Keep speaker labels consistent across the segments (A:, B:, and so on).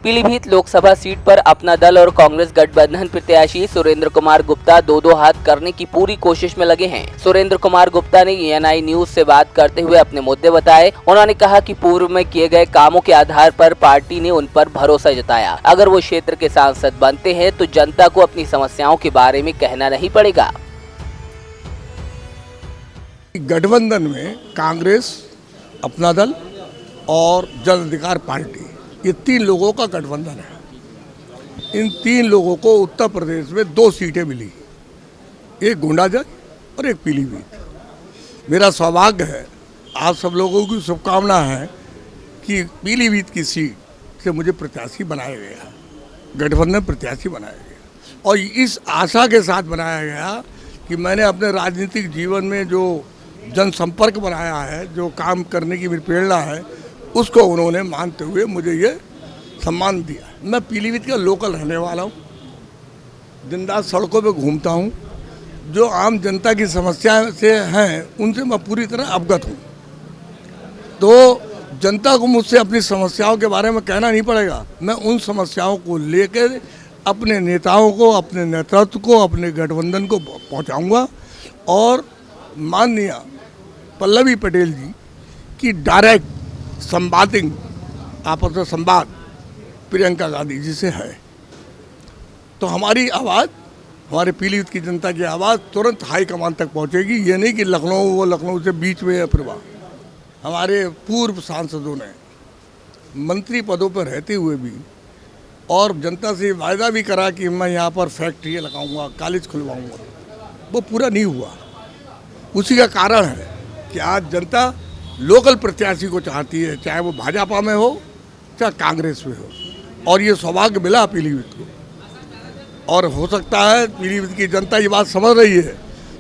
A: Pilibhit Lok Sabha seat पर अपना दल और कांग्रेस गठबंधन प्रत्याशी सुरेंद्र कुमार गुप्ता दो हाथ करने की पूरी कोशिश में लगे हैं। सुरेंद्र कुमार गुप्ता ने ENI न्यूज से बात करते हुए अपने मुद्दे बताए। उन्होंने कहा कि पूर्व में किए गए कामों के आधार पर पार्टी ने उन पर भरोसा जताया। अगर वो क्षेत्र के सांसद बनते हैं तो जनता को अपनी समस्याओं के बारे में कहना नहीं पड़ेगा।
B: गठबंधन में कांग्रेस, अपना दल और जन अधिकार पार्टी, ये 3 लोगों का गठबंधन है। इन 3 लोगों को उत्तर प्रदेश में 2 सीटें मिली, एक गोंडागंज और एक पीलीभीत। मेरा सौभाग्य है, आप सब लोगों की शुभकामना है कि पीलीभीत की सीट से मुझे प्रत्याशी बनाया गया, गठबंधन प्रत्याशी बनाया गया। और इस आशा के साथ बनाया गया कि मैंने अपने राजनीतिक जीवन में जो जनसंपर्क बनाया है, जो काम करने की मेरी प्रेरणा है, उसको उन्होंने मानते हुए मुझे ये सम्मान दिया। मैं पीलीभीत का लोकल रहने वाला हूँ, दिन रात सड़कों पे घूमता हूँ। जो आम जनता की समस्या से हैं उनसे मैं पूरी तरह अवगत हूँ। तो जनता को मुझसे अपनी समस्याओं के बारे में कहना नहीं पड़ेगा। मैं उन समस्याओं को लेकर अपने नेताओं को, अपने नेतृत्व को, अपने गठबंधन को पहुँचाऊँगा। और माननीय पल्लवी पटेल जी की डायरेक्ट संवादिंग, आपस में संवाद प्रियंका गांधी जी से है, तो हमारी आवाज़, हमारे पीलीभीत की जनता की आवाज़ तुरंत हाईकमान तक पहुंचेगी। ये नहीं कि लखनऊ से बीच में है फिरवा। हमारे पूर्व सांसदों ने मंत्री पदों पर रहते हुए भी और जनता से वायदा भी करा कि मैं यहाँ पर फैक्ट्री लगाऊंगा, कॉलेज खुलवाऊंगा, वो पूरा नहीं हुआ। उसी का कारण है कि आज जनता लोकल प्रत्याशी को चाहती है, चाहे वो भाजपा में हो चाहे कांग्रेस में हो। और ये सौभाग्य मिला पीलीभीत को। और हो सकता है पीलीभीत की जनता ये बात समझ रही है,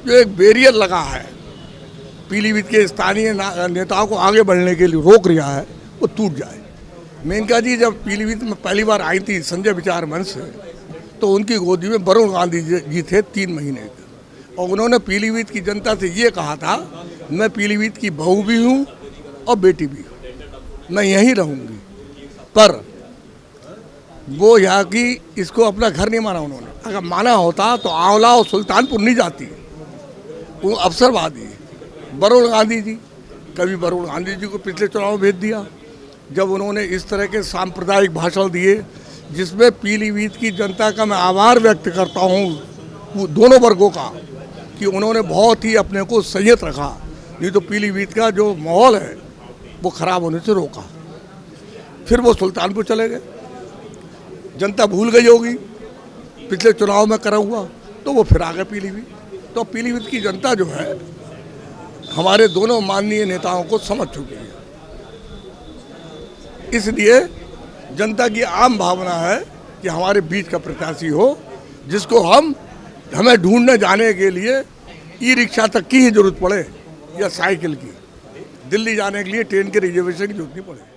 B: जो एक बैरियर लगा है पीलीभीत के स्थानीय नेताओं को आगे बढ़ने के लिए रोक रहा है, वो टूट जाए। मेनका जी जब पीलीभीत में पहली बार आई थी संजय विचार मंच से, तो उनकी गोदी में वरुण गांधी जी थे 3 महीने के। और उन्होंने पीलीभीत की जनता से ये कहा था, मैं पीलीभीत की बहू भी हूँ और बेटी भी हूँ, मैं यहीं रहूँगी। पर वो यहाँ की इसको अपना घर नहीं माना उन्होंने। अगर माना होता तो आंवला और सुल्तानपुर नहीं जाती। वो अवसरवादी वरुण गांधी जी, कभी वरुण गांधी जी को पिछले चुनाव में भेज दिया जब उन्होंने इस तरह के सांप्रदायिक भाषण दिए, जिसमें पीलीभीत की जनता का मैं आभार व्यक्त करता हूँ दोनों वर्गों का, कि उन्होंने बहुत ही अपने को संयत रखा। नहीं तो पीलीभीत का जो माहौल है वो खराब होने से रोका। फिर वो सुल्तानपुर चले गए, जनता भूल गई होगी पिछले चुनाव में करा हुआ, तो वो फिर आ गए पीलीभीत। तो पीलीभीत की जनता जो है हमारे दोनों माननीय नेताओं को समझ चुकी है। इसलिए जनता की आम भावना है कि हमारे बीच का प्रत्याशी हो, जिसको हमें ढूंढने जाने के लिए ई-रिक्शा तक की ही जरूरत पड़े या साइकिल की, दिल्ली जाने के लिए ट्रेन के रिजर्वेशन की जरूरत नहीं पड़े।